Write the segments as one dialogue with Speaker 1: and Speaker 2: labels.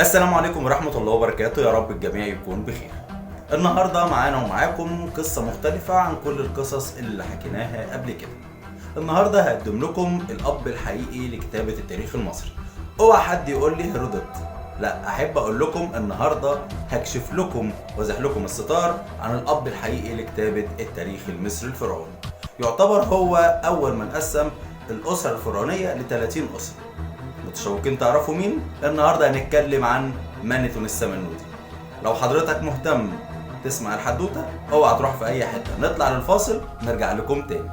Speaker 1: السلام عليكم ورحمة الله وبركاته، يا رب الجميع يكون بخير. النهاردة معانا ومعاكم قصة مختلفة عن كل القصص اللي حكيناها قبل كده. النهاردة هقدم لكم الأب الحقيقي لكتابة التاريخ المصري. اوعى حد يقول لي هيرودوت، لا، أحب أقول لكم النهاردة هكشف لكم وازح لكم الستار عن الأب الحقيقي لكتابة التاريخ المصري الفرعوني. يعتبر هو أول من قسم الأسرة الفرعونية ل 30 أسرة. متشوقين تعرفوا مين؟ النهارده هنتكلم عن مانيتون السمنودي. لو حضرتك مهتم تسمع الحدوته اوعى تروح في اي حته، نطلع للفاصل نرجع لكم تاني.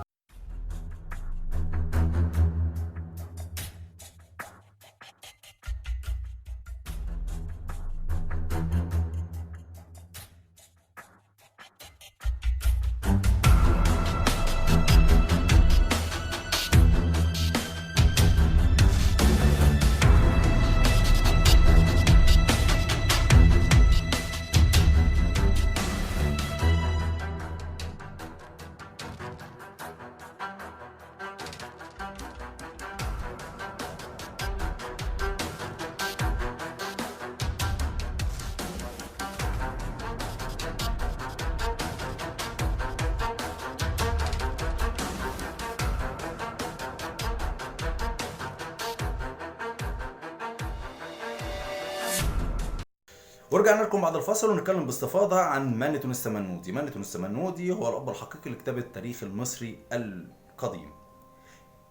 Speaker 1: ورجعنا لكم بعد الفاصل ونتكلم باستفاضه عن مانيتون السمنودي. مانيتون السمنودي هو الاب الحقيقي لكتابه التاريخ المصري القديم.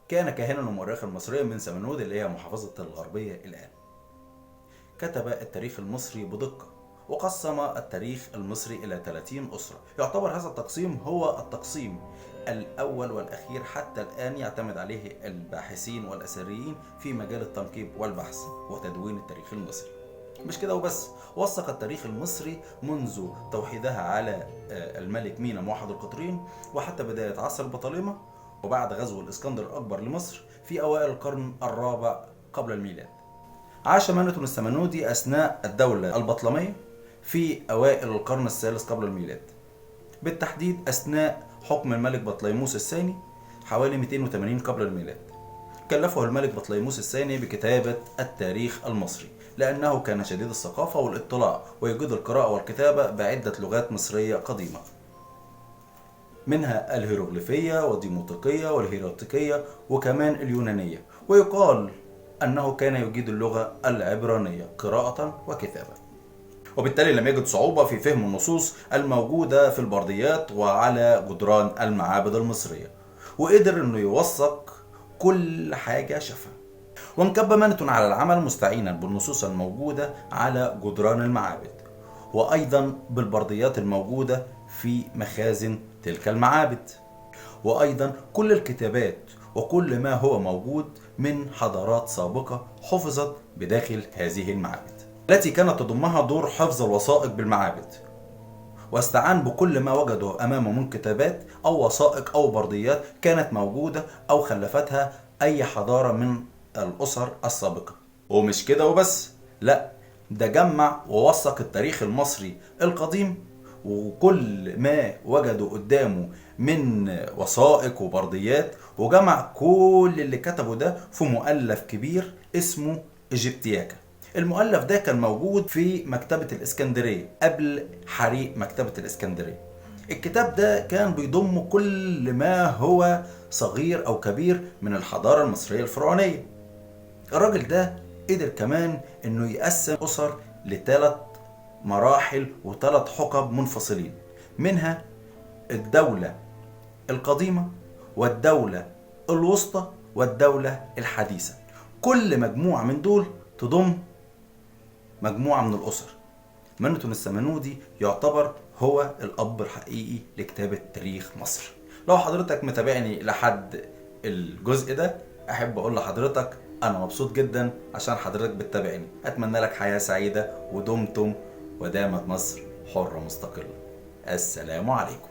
Speaker 1: كان كاهنا ومؤرخا مصريا من سمنود اللي هي محافظه الغربيه الان. كتب التاريخ المصري بدقة وقسم التاريخ المصري إلى 30 أسرة. يعتبر هذا التقسيم هو التقسيم الأول والأخير حتى الآن يعتمد عليه الباحثين والأثريين في مجال التنقيب والبحث وتدوين التاريخ المصري. مش كده وبس، وثق التاريخ المصري منذ توحيدها على الملك مينا موحد القطرين وحتى بداية عصر البطالمة وبعد غزو الإسكندر الأكبر لمصر في أوائل القرن الرابع قبل الميلاد. عاش مانيتون السمنودي أثناء الدولة البطلمية في أوائل القرن الثالث قبل الميلاد، بالتحديد أثناء حكم الملك بطليموس الثاني حوالي 280 قبل الميلاد. كلفه الملك بطليموس الثاني بكتابة التاريخ المصري لأنه كان شديد الثقافة والاطلاع ويجيد القراءة والكتابة بعدة لغات مصرية قديمة، منها الهيروغليفية والديموطيقية والهيراتيقية وكمان اليونانية، ويقال أنه كان يجيد اللغة العبرانية قراءة وكتابة، وبالتالي لم يجد صعوبة في فهم النصوص الموجودة في البرديات وعلى جدران المعابد المصرية، وقدر أنه يوثق كل حاجة شافها. وانكب مانيتون على العمل مستعينا بالنصوص الموجودة على جدران المعابد وأيضا بالبرديات الموجودة في مخازن تلك المعابد، وأيضا كل الكتابات وكل ما هو موجود من حضارات سابقة حفظت بداخل هذه المعابد التي كانت تضمها دور حفظ الوثائق بالمعابد، واستعان بكل ما وجده أمامه من كتابات أو وثائق أو برديات كانت موجودة أو خلفتها أي حضارة من الأسر السابقة. ومش كده وبس، لا، ده جمع ووثق التاريخ المصري القديم وكل ما وجده قدامه من وثائق وبرديات، وجمع كل اللي كتبه ده في مؤلف كبير اسمه إيجيبتياكا. المؤلف ده كان موجود في مكتبة الإسكندرية قبل حريق مكتبة الإسكندرية. الكتاب ده كان بيضم كل ما هو صغير أو كبير من الحضارة المصرية الفرعونية. الراجل ده قدر كمان إنه يقسم أسر ل3 مراحل و3 حقب منفصلين، منها الدولة القديمة والدولة الوسطى والدولة الحديثة. كل مجموعة من دول تضم مجموعة من الأسر. مانيتون السمنودي يعتبر هو الأب الحقيقي لكتابة تاريخ مصر. لو حضرتك متابعني لحد الجزء ده أحب أقول لحضرتك أنا مبسوط جدا عشان حضرتك بتتابعني. أتمنى لك حياة سعيدة ودمتم ودامت مصر حرة مستقلة. السلام عليكم.